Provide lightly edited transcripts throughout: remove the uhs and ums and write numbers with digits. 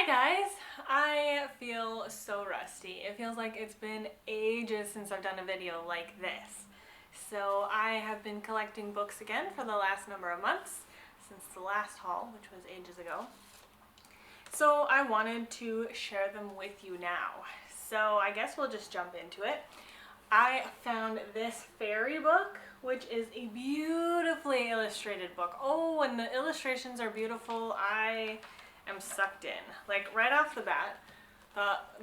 Hi guys! I feel so rusty. It feels like it's been ages since I've done a video like this. So I have been collecting books again for the last number of months, since the last haul, which was ages ago. So I wanted to share them with you now. So I guess we'll just jump into it. I found this fairy book, which is a beautifully illustrated book. Oh, and the illustrations are beautiful. I am sucked in. Like right off the bat,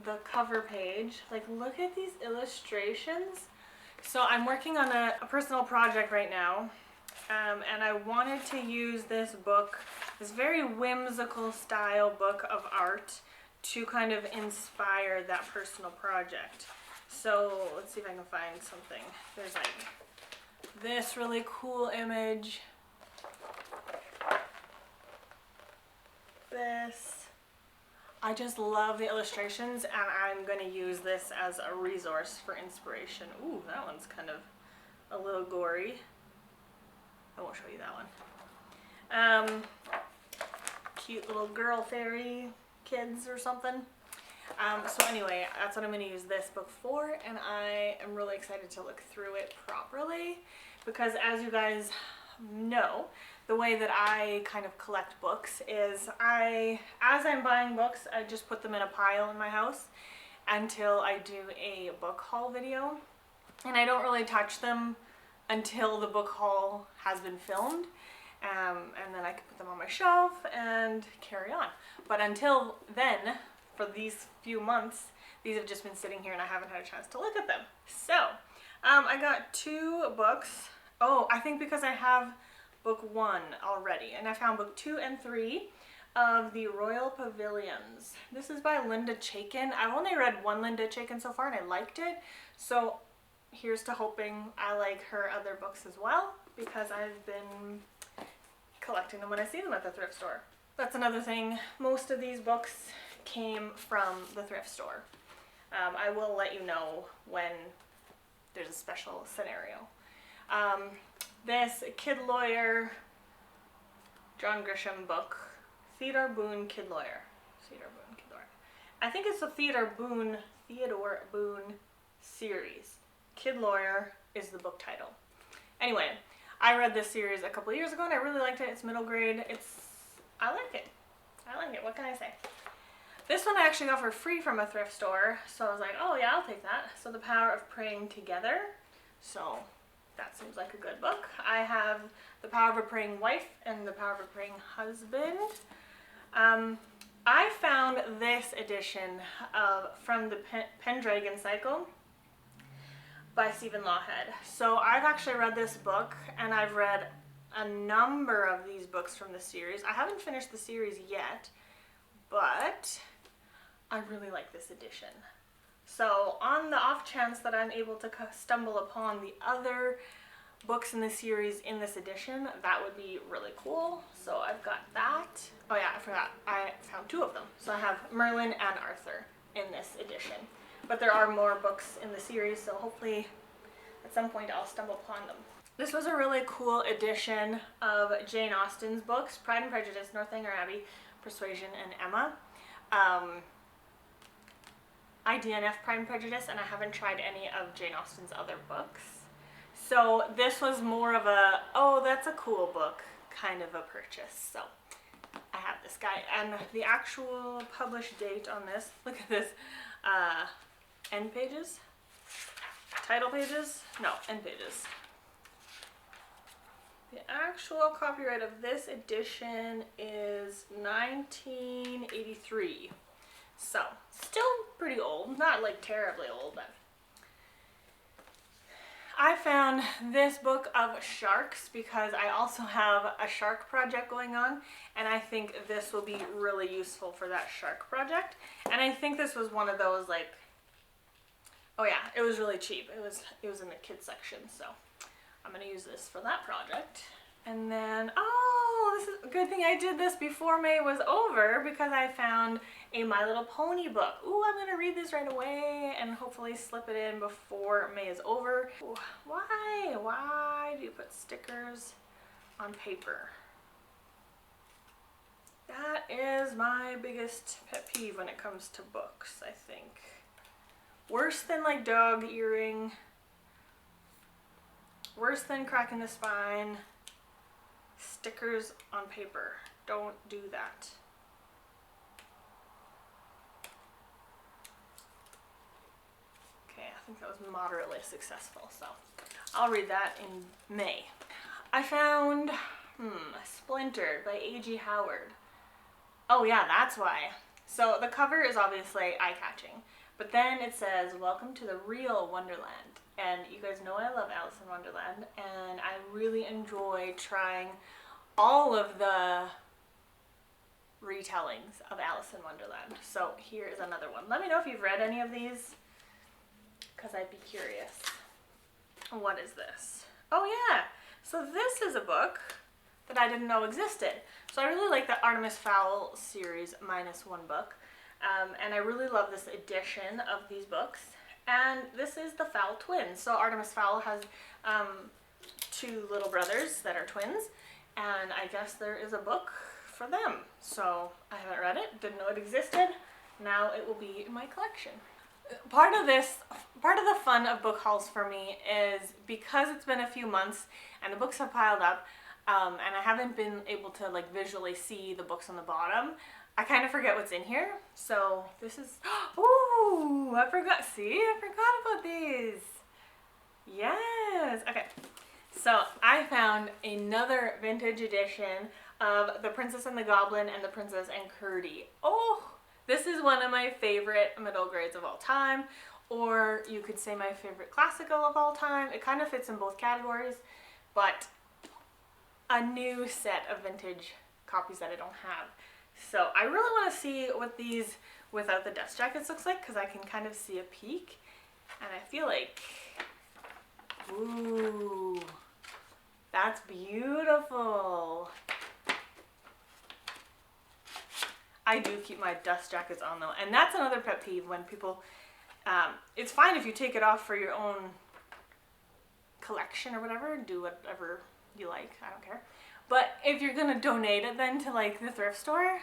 the cover page, like look at these illustrations. So I'm working on a personal project right now, and I wanted to use this book, this very whimsical style book of art, to kind of inspire that personal project. So let's see if I can find something. There's like this really cool image. This. I just love the illustrations, and I'm going to use this as a resource for inspiration. Ooh, that one's kind of a little gory. I won't show you that one. Cute little girl fairy kids or something. So anyway, that's what I'm going to use this book for, and I am really excited to look through it properly because, as you guys know, the way that I kind of collect books is as I'm buying books, I just put them in a pile in my house until I do a book haul video, and I don't really touch them until the book haul has been filmed, and then I can put them on my shelf and carry on. But until then, for these few months, these have just been sitting here and I haven't had a chance to look at them. So I got two books. Oh, I think because I have book 1 already, and I found book 2 and 3 of the Royal Pavilions. This is by Linda Chaikin. I've only read one Linda Chaikin so far and I liked it, so here's to hoping I like her other books as well, because I've been collecting them when I see them at the thrift store. That's another thing, most of these books came from the thrift store. I will let you know when there's a special scenario. This Kid Lawyer, John Grisham book, Theodore Boone Kid Lawyer. I think it's the Theodore Boone series. Kid Lawyer is the book title. Anyway, I read this series a couple years ago and I really liked it. It's middle grade. I like it. What can I say? This one I actually got for free from a thrift store, so I was like, oh yeah, I'll take that. So The Power of Praying Together. So that seems like a good book. I have The Power of a Praying Wife and The Power of a Praying Husband. I found this edition from the Pendragon Cycle by Stephen Lawhead. So I've actually read this book, and I've read a number of these books from the series. I haven't finished the series yet, but I really like this edition. So on the off chance that I'm able to stumble upon the other books in the series in this edition, that would be really cool. So I've got that. Oh yeah, I forgot. I found two of them. So I have Merlin and Arthur in this edition. But there are more books in the series, so hopefully at some point I'll stumble upon them. This was a really cool edition of Jane Austen's books, Pride and Prejudice, Northanger Abbey, Persuasion, and Emma. I DNF Pride and Prejudice, and I haven't tried any of Jane Austen's other books. So this was more of a, oh, that's a cool book kind of a purchase. So I have this guy, and the actual published date on this, look at this, end pages? Title pages? No, end pages. The actual copyright of this edition is 1983. So, still pretty old. Not like terribly old, but I found this book of sharks because I also have a shark project going on, and I think this will be really useful for that shark project. And I think this was one of those, like, oh yeah, it was really cheap. It was in the kids section, so I'm gonna use this for that project. And then, oh, this is a good thing I did this before May was over, because I found a My Little Pony book. Ooh, I'm gonna read this right away and hopefully slip it in before May is over. Ooh, why do you put stickers on paper? That is my biggest pet peeve when it comes to books, I think. Worse than like dog earring. Worse than cracking the spine. Stickers on paper. Don't do that. Okay, I think that was moderately successful, so I'll read that in May. I found Splintered by A.G. Howard. Oh yeah, that's why. So the cover is obviously eye-catching, but then it says, "Welcome to the real Wonderland." And you guys know I love Alice in Wonderland, and I really enjoy trying all of the retellings of Alice in Wonderland. So here is another one. Let me know if you've read any of these, because I'd be curious. What is this? Oh yeah, so this is a book that I didn't know existed. So I really like the Artemis Fowl series minus one book. And I really love this edition of these books. And this is the Fowl twins. So Artemis Fowl has two little brothers that are twins. And I guess there is a book for them. So I haven't read it, didn't know it existed. Now it will be in my collection. Part of the fun of book hauls for me is because it's been a few months and the books have piled up, and I haven't been able to like visually see the books on the bottom, I kind of forget what's in here. So this is, ooh, I forgot about these. Yes, okay. So I found another vintage edition of The Princess and the Goblin and The Princess and Curdie. Oh, this is one of my favorite middle grades of all time, or you could say my favorite classical of all time. It kind of fits in both categories, but a new set of vintage copies that I don't have. So I really want to see what these without the dust jackets looks like, because I can kind of see a peek, and I feel like, ooh, that's beautiful. I do keep my dust jackets on though, and that's another pet peeve when people, it's fine if you take it off for your own collection or whatever, do whatever you like, I don't care. But if you're gonna donate it then to like the thrift store,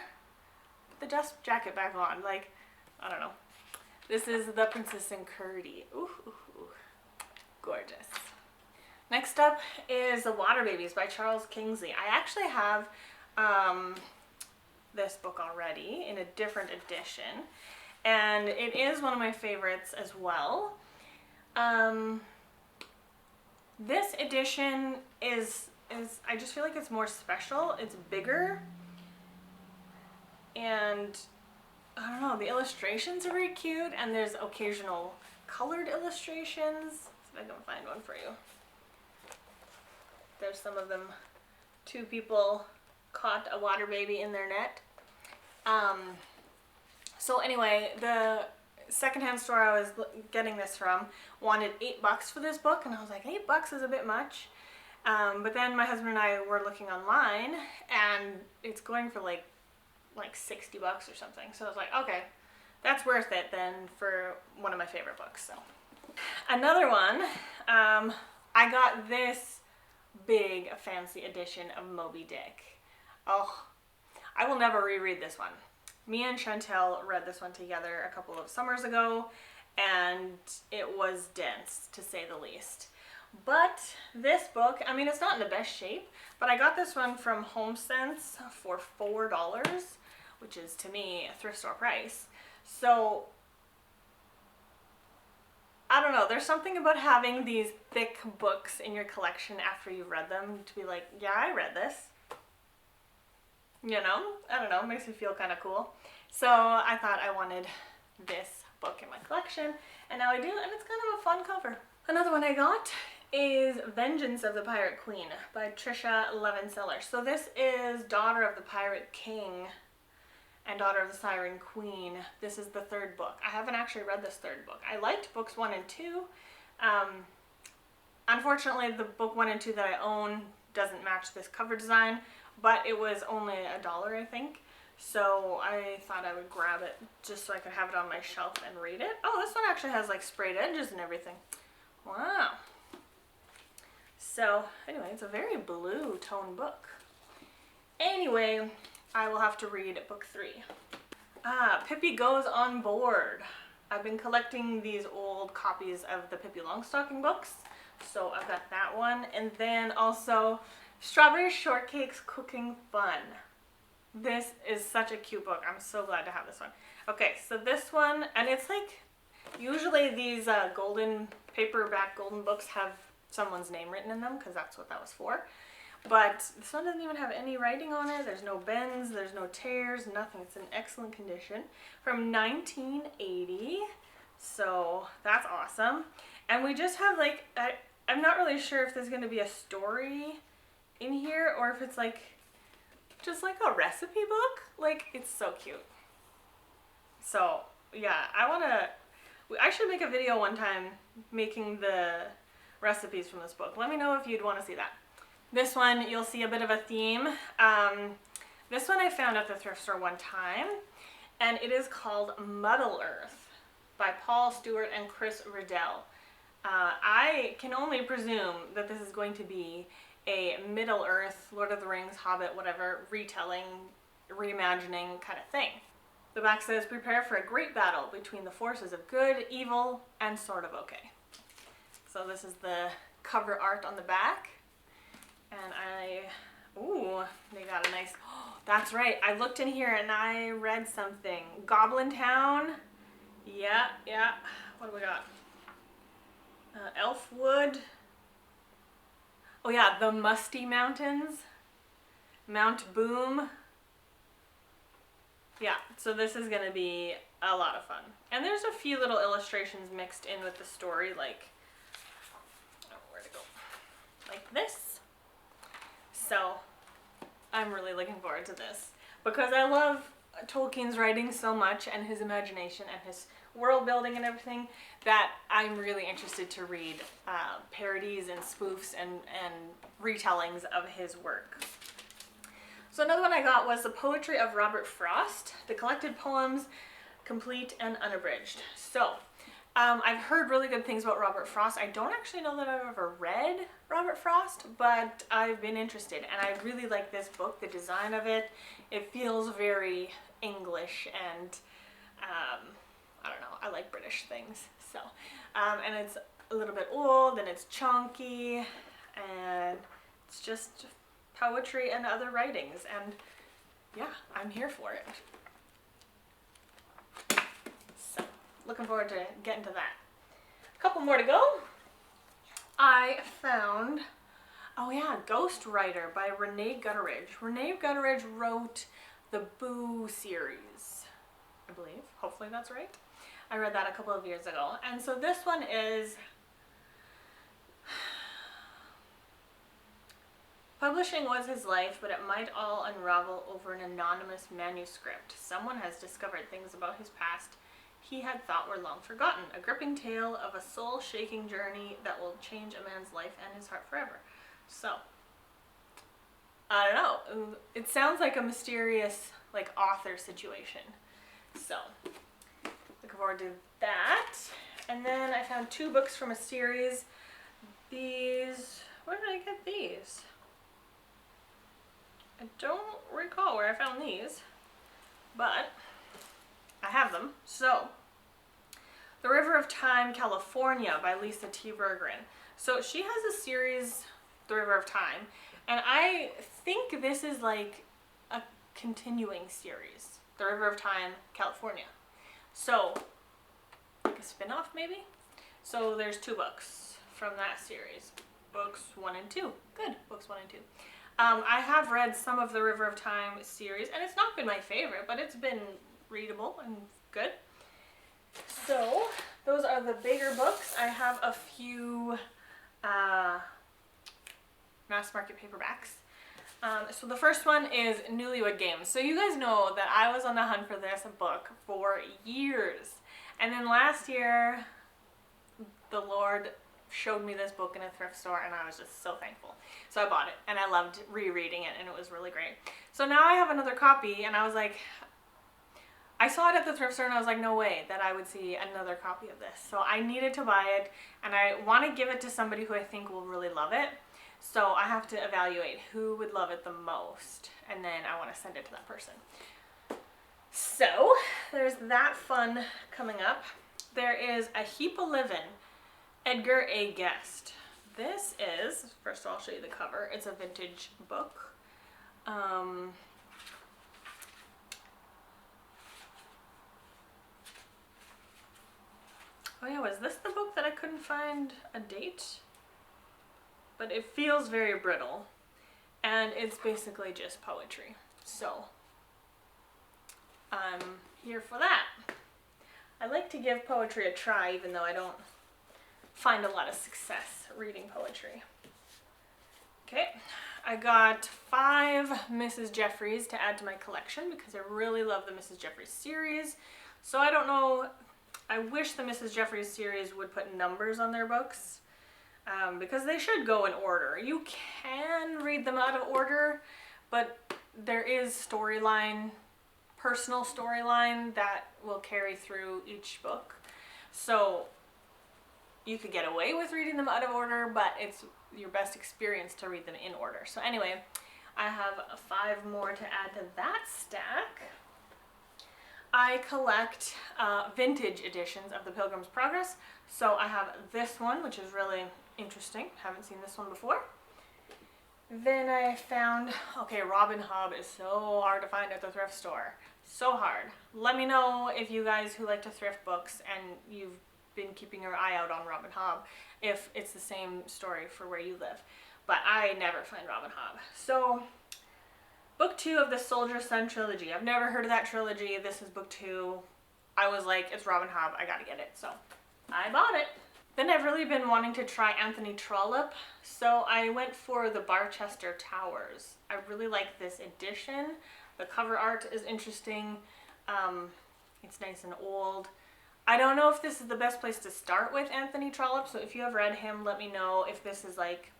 put the dust jacket back on, like, I don't know. This is The Princess and Curdie. Ooh, ooh, ooh. Gorgeous. Next up is The Water Babies by Charles Kingsley. I actually have this book already in a different edition, and it is one of my favorites as well. This edition is I just feel like it's more special. It's bigger, and I don't know, the illustrations are very cute, and there's occasional colored illustrations. See if I can find one for you. There's some of them. Two people caught a water baby in their net. So anyway, the secondhand store I was getting this from wanted $8 for this book, and I was like, $8 is a bit much. But then my husband and I were looking online, and it's going for like $60 or something. So I was like, okay, that's worth it then for one of my favorite books. So another one, I got this big fancy edition of Moby Dick. Oh, I will never reread this one. Me and Chantel read this one together a couple of summers ago, and it was dense, to say the least. But this book, I mean, it's not in the best shape, but I got this one from HomeSense for $4, which is, to me, a thrift store price. So, I don't know, there's something about having these thick books in your collection after you've read them to be like, yeah, I read this. You know, I don't know, it makes me feel kind of cool. So I thought I wanted this book in my collection, and now I do, and it's kind of a fun cover. Another one I got is Vengeance of the Pirate Queen by Trisha Levenseller. So this is Daughter of the Pirate King and Daughter of the Siren Queen. This is the third book. I haven't actually read this third book. I liked books 1 and 2. Unfortunately, the book 1 and 2 that I own doesn't match this cover design, but it was only $1, I think. So I thought I would grab it just so I could have it on my shelf and read it. Oh, this one actually has like sprayed edges and everything. Wow. So anyway, it's a very blue tone book. Anyway, I will have to read book 3. Pippi Goes on Board. I've been collecting these old copies of the Pippi Longstocking books, so I've got that one. And then also Strawberry Shortcake's Cooking Fun. This is such a cute book. I'm so glad to have this one. Okay, so this one, and it's like, usually these golden paperback golden books have someone's name written in them because that's what that was for. But this one doesn't even have any writing on it. There's no bends, there's no tears, nothing. It's in excellent condition. From 1980. So that's awesome. And we just have like, I'm not really sure if there's going to be a story in here or if it's like, just like a recipe book. Like, it's so cute. So yeah, I should make a video one time making the recipes from this book. Let me know if you'd want to see that. This one, you'll see a bit of a theme. This one I found at the thrift store one time, and it is called Muddle Earth by Paul Stewart and Chris Riddell. I can only presume that this is going to be a Middle Earth, Lord of the Rings, Hobbit, whatever, retelling, reimagining kind of thing. The back says, prepare for a great battle between the forces of good, evil, and sort of okay. So this is the cover art on the back. And ooh, they got a nice, oh, that's right. I looked in here and I read something. Goblin Town. Yeah. What do we got? Elfwood. Oh yeah, the Musty Mountains. Mount Boom. Yeah, so this is going to be a lot of fun. And there's a few little illustrations mixed in with the story, like, I don't know where to go, like this. So I'm really looking forward to this because I love Tolkien's writing so much and his imagination and his world building and everything that I'm really interested to read parodies and spoofs and retellings of his work. So another one I got was the poetry of Robert Frost, the collected poems, complete and unabridged. So I've heard really good things about Robert Frost. I don't actually know that I've ever read Robert Frost, but I've been interested and I really like this book, the design of it. It feels very English and I don't know, I like British things. So, and it's a little bit old and it's chunky and it's just poetry and other writings, and yeah, I'm here for it. So, looking forward to getting to that. A couple more to go. I found, oh yeah, Ghost Writer by Renee Gutteridge. Renee Gutteridge wrote the Boo series, I believe. Hopefully that's right. I read that a couple of years ago. And so this one is, publishing was his life, but it might all unravel over an anonymous manuscript. Someone has discovered things about his past he had thought were long forgotten. A gripping tale of a soul-shaking journey that will change a man's life and his heart forever. So, I don't know. It sounds like a mysterious, like, author situation. So, looking forward to that. And then I found 2 books from a series. These, where did I get these? I don't recall where I found these, but I have them. So, The River of Time, California by Lisa T. Berggren. So she has a series, The River of Time, and I think this is like a continuing series, The River of Time, California. So, like a spin-off maybe? So there's 2 books from that series. Books 1 and 2. Good, books 1 and 2. I have read some of the River of Time series, and it's not been my favorite, but it's been readable and good. So, those are the bigger books. I have a few mass market paperbacks. So the first one is Newlywed Games. So you guys know that I was on the hunt for this book for years. And then last year, the Lord showed me this book in a thrift store and I was just so thankful. So I bought it and I loved rereading it and it was really great. So now I have another copy and I was like, I saw it at the thrift store and I was like, no way that I would see another copy of this. So I needed to buy it and I want to give it to somebody who I think will really love it. So I have to evaluate who would love it the most, and then I want to send it to that person. So there's that fun coming up. There is A Heap o' Livin', Edgar A. Guest. This is, first of all, I'll show you the cover. It's a vintage book. Oh yeah, was this the book that I couldn't find a date? But it feels very brittle, and it's basically just poetry. So I'm here for that. I like to give poetry a try, even though I don't find a lot of success reading poetry. Okay, I got 5 Mrs. Jeffries to add to my collection because I really love the Mrs. Jeffries series. So I don't know, I wish the Mrs. Jeffries series would put numbers on their books, because they should go in order. You can read them out of order, but there is storyline, personal storyline that will carry through each book. So you could get away with reading them out of order, but it's your best experience to read them in order. So anyway, I have 5 more to add to that stack. I collect vintage editions of The Pilgrim's Progress. So I have this one, which is really interesting. Haven't seen this one before. Then I found, okay, Robin Hobb is so hard to find at the thrift store. So hard. Let me know if you guys who like to thrift books and you've been keeping your eye out on Robin Hobb, if it's the same story for where you live. But I never find Robin Hobb. So book 2 of the Soldier Son trilogy. I've never heard of that trilogy. This is book 2. I was like, it's Robin Hobb, I gotta get it. So I bought it. Then I've really been wanting to try Anthony Trollope. So I went for the Barchester Towers. I really like this edition. The cover art is interesting. It's nice and old. I don't know if this is the best place to start with Anthony Trollope, so if you have read him, let me know if this is like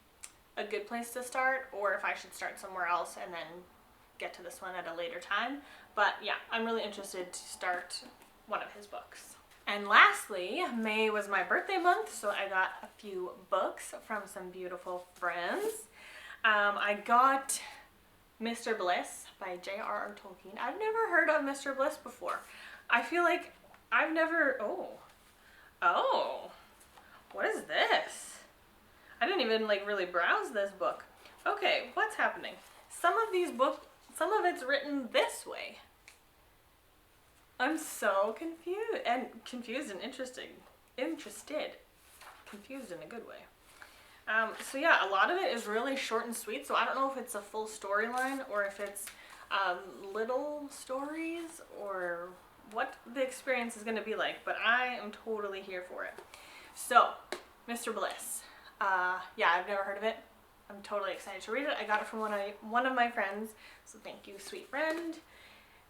a good place to start, or if I should start somewhere else and then get to this one at a later time. But yeah, I'm really interested to start one of his books. And lastly, May was my birthday month, so I got a few books from some beautiful friends. I got Mr. Bliss by J.R.R. Tolkien. I've never heard of Mr. Bliss before. I feel like I've never, oh, what is this? I didn't even like really browse this book. Okay, what's happening? Some of these books, some of it's written this way. I'm so confused and interested. Confused in a good way. So yeah, a lot of it is really short and sweet, so I don't know if it's a full storyline or if it's little stories or what the experience is going to be like, but I am totally here for it. So, Mr. Bliss. Yeah, I've never heard of it. I'm totally excited to read it. I got it from one of my friends, so thank you, sweet friend.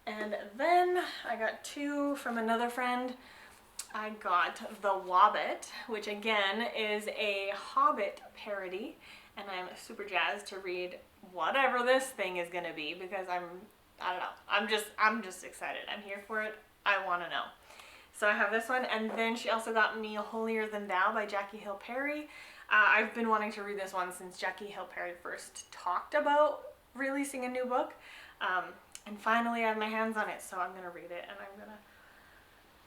And then I got 2 from another friend. I got The Wobbit, which again is a Hobbit parody, and I'm super jazzed to read whatever this thing is going to be because I don't know. I'm just excited. I'm here for it. I want to know. So I have this one, and then she also got me Holier Than Thou by Jackie Hill Perry. I've been wanting to read this one since Jackie Hill Perry first talked about releasing a new book, and finally I have my hands on it, so I'm going to read it, and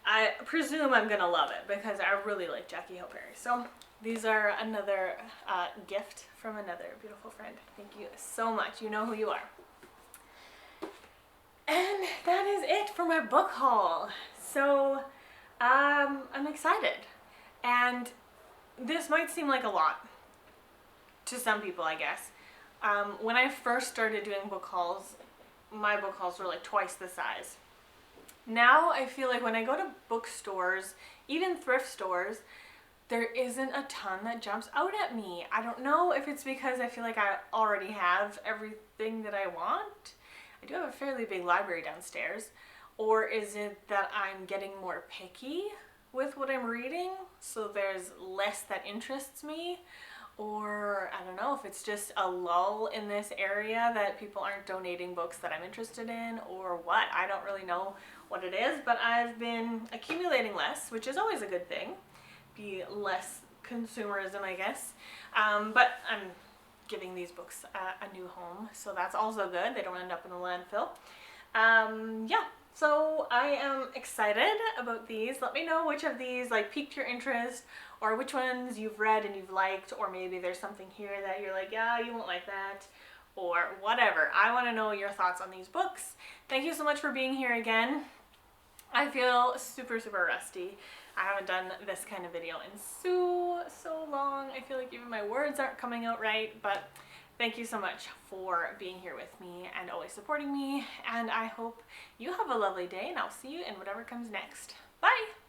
I presume I'm going to love it because I really like Jackie Hill Perry. So these are another gift from another beautiful friend. Thank you so much. You know who you are. And that is it for my book haul. So I'm excited, and this might seem like a lot to some people, I guess. When I first started doing book hauls, my book hauls were like twice the size. Now I feel like when I go to bookstores, even thrift stores, there isn't a ton that jumps out at me. I don't know if it's because I feel like I already have everything that I want. I do have a fairly big library downstairs. Or is it that I'm getting more picky with what I'm reading, so there's less that interests me? Or I don't know if it's just a lull in this area that people aren't donating books that I'm interested in, or what. I don't really know what it is, but I've been accumulating less, which is always a good thing. Be less consumerism, I guess. But I'm giving these books a new home. So that's also good. They don't end up in the landfill. Yeah, so I am excited about these. Let me know which of these like piqued your interest, or which ones you've read and you've liked, or maybe there's something here that you're like, yeah, you won't like that, or whatever. I want to know your thoughts on these books. Thank you so much for being here again. I feel super, super rusty. I haven't done this kind of video in so long. I feel like even my words aren't coming out right, but thank you so much for being here with me and always supporting me. And I hope you have a lovely day, and I'll see you in whatever comes next. Bye!